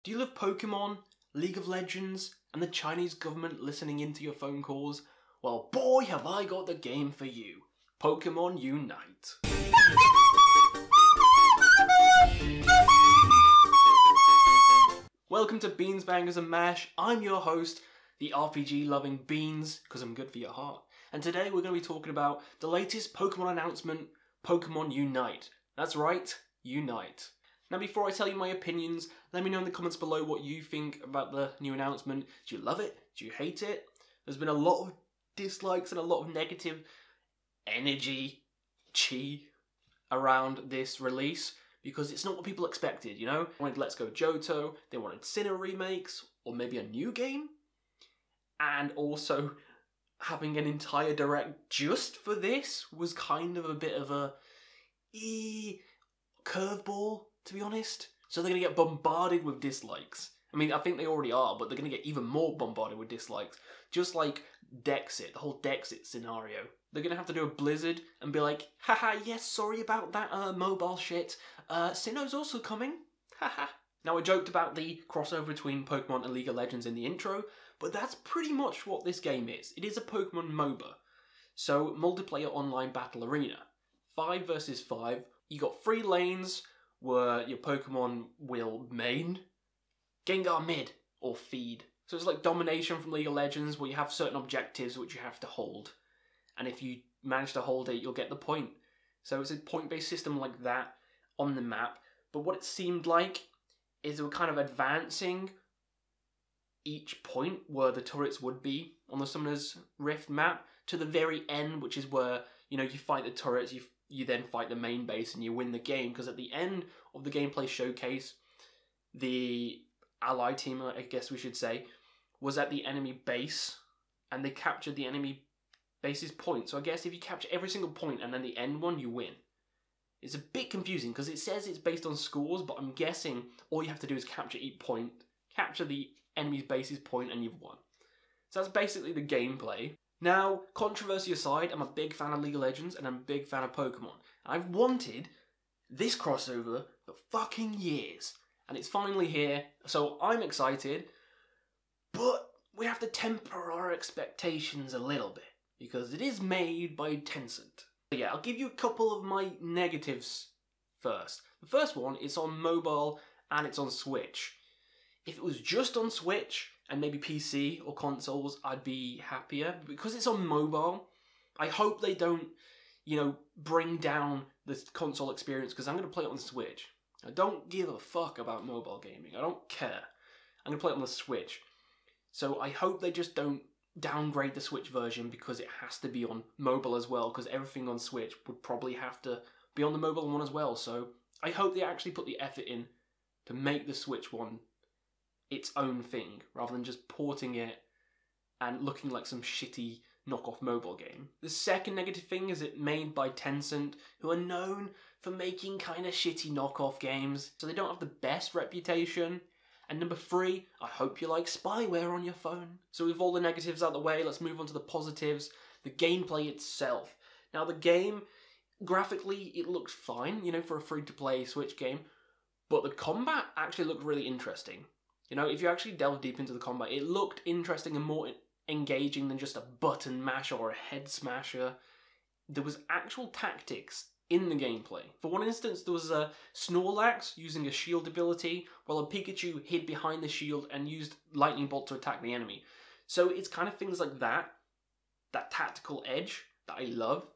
Do you love Pokémon, League of Legends, and the Chinese government listening into your phone calls? Well, boy, have I got the game for you. Pokémon Unite. Welcome to Beans, Bangers and Mash. I'm your host, the RPG-loving Beans, because I'm good for your heart. And today we're going to be talking about the latest Pokémon announcement, Pokémon Unite. That's right, Unite. Now, before I tell you my opinions, let me know in the comments below what you think about the new announcement. Do you love it? Do you hate it? There's been a lot of dislikes and a lot of negative energy, chi, around this release because it's not what people expected, you know? They wanted Let's Go Johto, they wanted Sinnoh remakes, or maybe a new game, and also having an entire direct just for this was kind of a bit of a curveball, to be honest. So they're going to get bombarded with dislikes. I mean, I think they already are, but they're going to get even more bombarded with dislikes. Just like Dexit, the whole Dexit scenario. They're going to have to do a Blizzard and be like, haha, yes, sorry about that mobile shit. Sinnoh's also coming. Haha. Now, I joked about the crossover between Pokemon and League of Legends in the intro, but that's pretty much what this game is. It is a Pokemon MOBA. So, multiplayer online battle arena. 5 versus 5. You got 3 lanes where your Pokemon will main, Gengar mid, or feed. So it's like domination from League of Legends where you have certain objectives which you have to hold. And if you manage to hold it, you'll get the point. So it's a point-based system like that on the map. But what it seemed like is they were kind of advancing each point where the turrets would be on the Summoner's Rift map to the very end, which is where, you know, you fight the turrets, you then fight the main base and you win the game. Because at the end of the gameplay showcase, the ally team, I guess we should say, was at the enemy base and they captured the enemy base's point. So I guess if you capture every single point and then the end one, you win. It's a bit confusing because it says it's based on scores, but I'm guessing all you have to do is capture each point, capture the enemy's base's point, and you've won. So that's basically the gameplay. Now, controversy aside, I'm a big fan of League of Legends and I'm a big fan of Pokemon. I've wanted this crossover for fucking years. And it's finally here, so I'm excited. But we have to temper our expectations a little bit, because it is made by Tencent. So yeah, I'll give you a couple of my negatives first. The first one is on mobile and it's on Switch. If it was just on Switch and maybe PC or consoles, I'd be happier. But because it's on mobile, I hope they don't, you know, bring down the console experience, because I'm going to play it on Switch. I don't give a fuck about mobile gaming. I don't care. I'm going to play it on the Switch. So I hope they just don't downgrade the Switch version because it has to be on mobile as well, because everything on Switch would probably have to be on the mobile one as well. So I hope they actually put the effort in to make the Switch one its own thing, rather than just porting it and looking like some shitty knockoff mobile game. The second negative thing is it made by Tencent, who are known for making kind of shitty knockoff games, so they don't have the best reputation. And number 3, I hope you like spyware on your phone. So with all the negatives out of the way, let's move on to the positives. The gameplay itself. Now the game, graphically, it looks fine, you know, for a free-to-play Switch game, but the combat actually looked really interesting. You know, if you actually delve deep into the combat, it looked interesting and more engaging than just a button masher or a head smasher. There was actual tactics in the gameplay. For one instance, there was a Snorlax using a shield ability, while a Pikachu hid behind the shield and used Lightning Bolt to attack the enemy. So it's kind of things like that tactical edge that I love,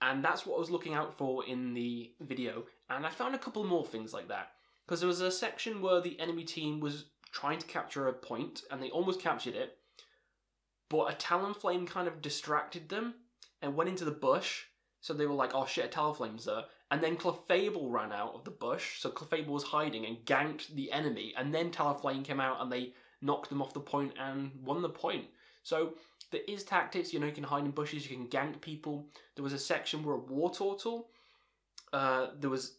and that's what I was looking out for in the video, and I found a couple more things like that. Because there was a section where the enemy team was trying to capture a point, and they almost captured it, but a Talonflame kind of distracted them and went into the bush, so they were like, oh shit, a Talonflame's there. And then Clefable ran out of the bush, so Clefable was hiding and ganked the enemy, and then Talonflame came out and they knocked them off the point and won the point. So there is tactics, you know, you can hide in bushes, you can gank people. There was a section where a Wartortle, there was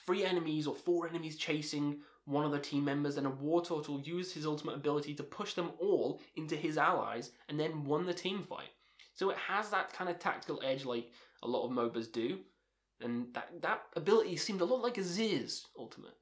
3 enemies or 4 enemies chasing one of the team members, and a Wartortle used his ultimate ability to push them all into his allies and then won the team fight. So it has that kind of tactical edge like a lot of MOBAs do, and that ability seemed a lot like a Zizz ultimate.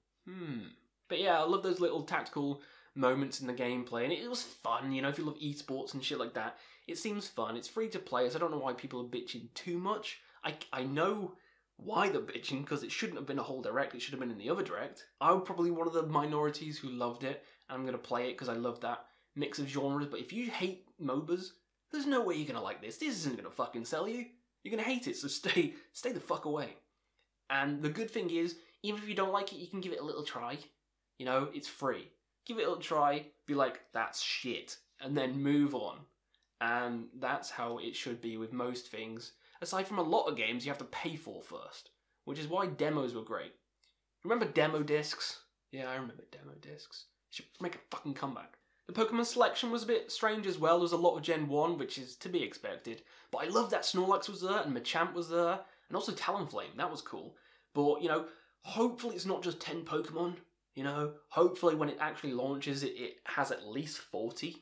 But yeah, I love those little tactical moments in the gameplay, and it was fun, you know, if you love esports and shit like that. It seems fun, it's free to play, so I don't know why people are bitching too much. I know why they're bitching, because it shouldn't have been a whole direct, it should have been in the other direct. I'm probably one of the minorities who loved it, and I'm going to play it because I love that mix of genres, but if you hate MOBAs, there's no way you're going to like this. This isn't going to fucking sell you. You're going to hate it, so stay the fuck away. And the good thing is, even if you don't like it, you can give it a little try. You know, it's free. Give it a little try, be like, that's shit, and then move on. And that's how it should be with most things. Aside from a lot of games you have to pay for first, which is why demos were great. Remember demo discs? Yeah, I remember demo discs. Should make a fucking comeback. The Pokemon selection was a bit strange as well. There was a lot of Gen 1, which is to be expected. But I love that Snorlax was there, and Machamp was there, and also Talonflame. That was cool. But, you know, hopefully it's not just 10 Pokemon. You know, hopefully when it actually launches, it has at least 40.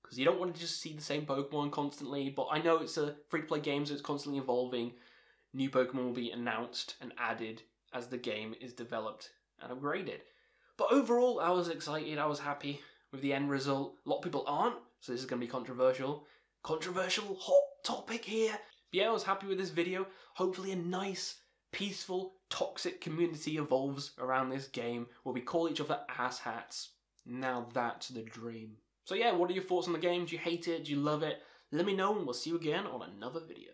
Because you don't want to just see the same Pokemon constantly, but I know it's a free-to-play game, so it's constantly evolving. New Pokemon will be announced and added as the game is developed and upgraded. But overall, I was excited, I was happy with the end result. A lot of people aren't, so this is going to be controversial. Controversial hot topic here. But yeah, I was happy with this video. Hopefully a nice, peaceful, toxic community evolves around this game where we call each other asshats. Now that's the dream. So yeah, what are your thoughts on the game? Do you hate it? Do you love it? Let me know and we'll see you again on another video.